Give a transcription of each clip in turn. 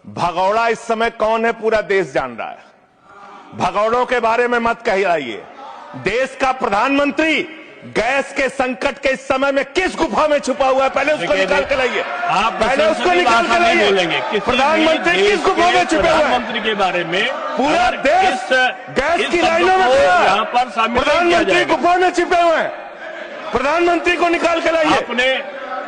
भगौड़ा इस समय कौन है पूरा देश जान रहा है। भगौड़ों के बारे में मत कहिए। देश का प्रधानमंत्री गैस के संकट के इस समय में किस गुफा में छुपा हुआ है, पहले उसको निकाल के लाइए। पहले उसको निकाल के लाइए। प्रधानमंत्री किस गुफा में छुपे हुए हैं? प्रधानमंत्री के बारे में पूरा देश गैस की लाइनों में खड़ा है। प्रधानमंत्री गुफा में छिपे हुए हैं। प्रधानमंत्री को निकाल के लाइए।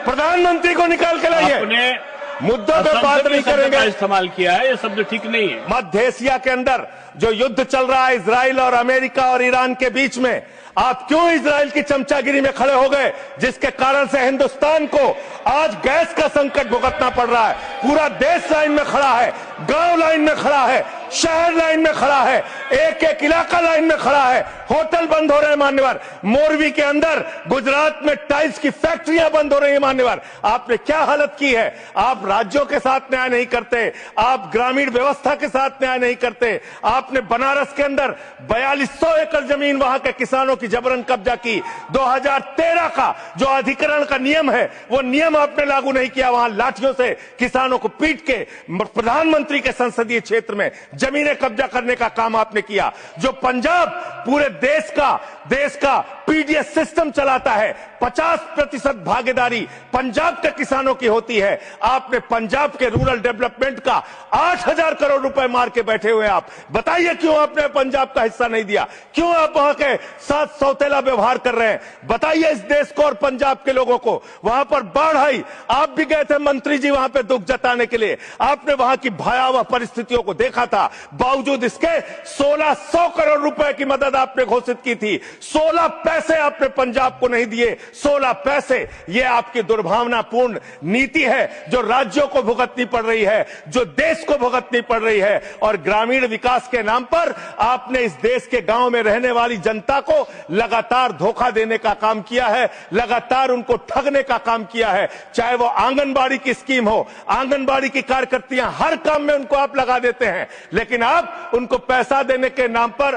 प्रधानमंत्री को निकाल के लाइए। मुद्दों पे बात नहीं करेंगे। इस्तेमाल किया है, ये शब्द ठीक नहीं है। मध्य एशिया के अंदर जो युद्ध चल रहा है इजराइल और अमेरिका और ईरान के बीच में, आप क्यों इजराइल की चमचागिरी में खड़े हो गए, जिसके कारण से हिंदुस्तान को आज गैस का संकट भुगतना पड़ रहा है। पूरा देश लाइन में खड़ा है, गांव लाइन में खड़ा है, शहर लाइन में खड़ा है, एक एक इलाका लाइन में खड़ा है। होटल बंद हो रहे हैं मान्यवर। मोरवी के अंदर गुजरात में टाइल्स की फैक्ट्रियां बंद हो रही है मान्यवर। आपने क्या हालत की है। आप राज्यों के साथ न्याय नहीं करते, आप ग्रामीण व्यवस्था के साथ न्याय नहीं करते। आपने बनारस के अंदर 4200 एकड़ जमीन वहां के किसानों की जबरन कब्जा की। 2013 का जो अधिकरण का नियम है, वो नियम आपने लागू नहीं किया। वहां लाठियों से किसानों को पीट के प्रधानमंत्री के संसदीय क्षेत्र में जमीनें कब्जा करने का काम आपने किया। जो पंजाब पूरे देश का पीडीएस सिस्टम चलाता है, 50% भागीदारी पंजाब के किसानों की होती है। आपने पंजाब के रूरल डेवलपमेंट का 8000 करोड़ रुपए मार के बैठे हुए। आप बताइए क्यों आपने पंजाब का हिस्सा नहीं दिया, क्यों आप वहां के साथ सौतेला व्यवहार कर रहे हैं। बताइए इस देश को और पंजाब के लोगों को। वहां पर बाढ़ आई, आप भी गए थे मंत्री जी वहां पे दुख जताने के लिए। आपने वहां की भयावह परिस्थितियों को देखा था। बावजूद इसके 1600 करोड़ रुपए की मदद आपने घोषित की थी। 16 पैसे आपने पंजाब को नहीं दिए। 16 पैसे। यह आपकी दुर्भावनापूर्ण नीति है जो राज्यों को भुगतनी पड़ रही है, जो देश को भुगतनी पड़ रही है। और ग्रामीण विकास के नाम पर आपने इस देश के गांव में रहने वाली जनता को लगातार धोखा देने का काम किया है, लगातार उनको ठगने का काम किया है। चाहे वो आंगनबाड़ी की स्कीम हो, आंगनबाड़ी की कार्यकर्तियां, हर काम में उनको आप लगा देते हैं, लेकिन आप उनको पैसा देने के नाम पर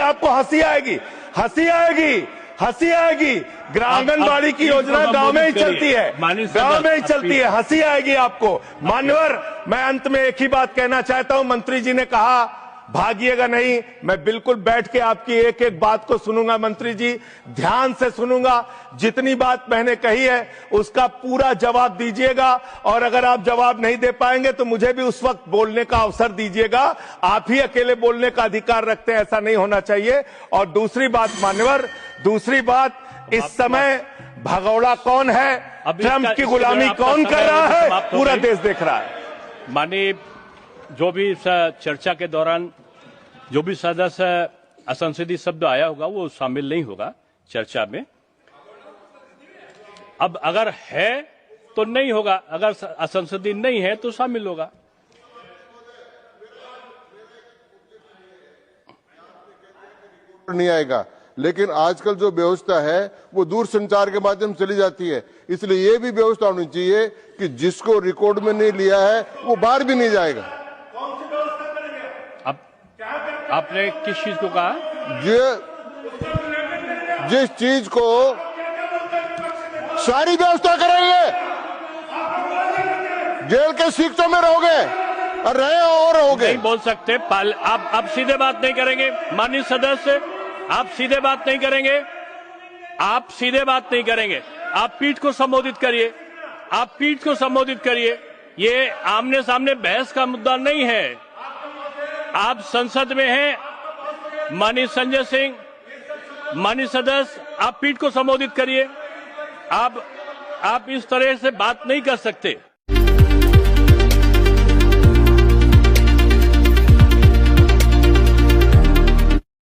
आपको हंसी आएगी, हंसी आएगी, हंसी आएगी। आंगनबाड़ी की योजना गांव में ही चलती है, गांव में ही चलती है, हंसी आएगी आपको। मान्यवर, मैं अंत में एक ही बात कहना चाहता हूं। मंत्री जी ने कहा भागिएगा नहीं, मैं बिल्कुल बैठ के आपकी एक एक बात को सुनूंगा। मंत्री जी, ध्यान से सुनूंगा। जितनी बात मैंने कही है उसका पूरा जवाब दीजिएगा, और अगर आप जवाब नहीं दे पाएंगे तो मुझे भी उस वक्त बोलने का अवसर दीजिएगा। आप ही अकेले बोलने का अधिकार रखते हैं, ऐसा नहीं होना चाहिए। और दूसरी बात मान्यवर, दूसरी बात, इस समय भगौड़ा कौन है, ट्रंप की गुलामी कौन कर रहा है, पूरा देश देख रहा है। माननीय, जो भी चर्चा के दौरान जो भी सदस्य असंसदीय शब्द आया होगा वो शामिल नहीं होगा चर्चा में। अब अगर है तो नहीं होगा, अगर असंसदीय नहीं है तो शामिल होगा। नहीं आएगा, लेकिन आजकल जो व्यवस्था है वो दूर संचार के माध्यम से चली जाती है। इसलिए ये भी व्यवस्था होनी चाहिए कि जिसको रिकॉर्ड में नहीं लिया है वो बाहर भी नहीं जाएगा। आपने किस चीज को कहा? जिस चीज को सारी व्यवस्था करेंगे, जेल के शिक्षों में रहोगे और रहे और रहोगे। नहीं बोल सकते, आप सीधे बात नहीं करेंगे माननीय सदस्य, आप सीधे बात नहीं करेंगे, आप सीधे बात नहीं करेंगे। आप पीठ को संबोधित करिए, आप पीठ को संबोधित करिए। ये आमने सामने बहस का मुद्दा नहीं है। आप संसद में हैं, माननीय संजय सिंह, माननीय सदस्य, आप पीठ को संबोधित करिए। आप इस तरह से बात नहीं कर सकते।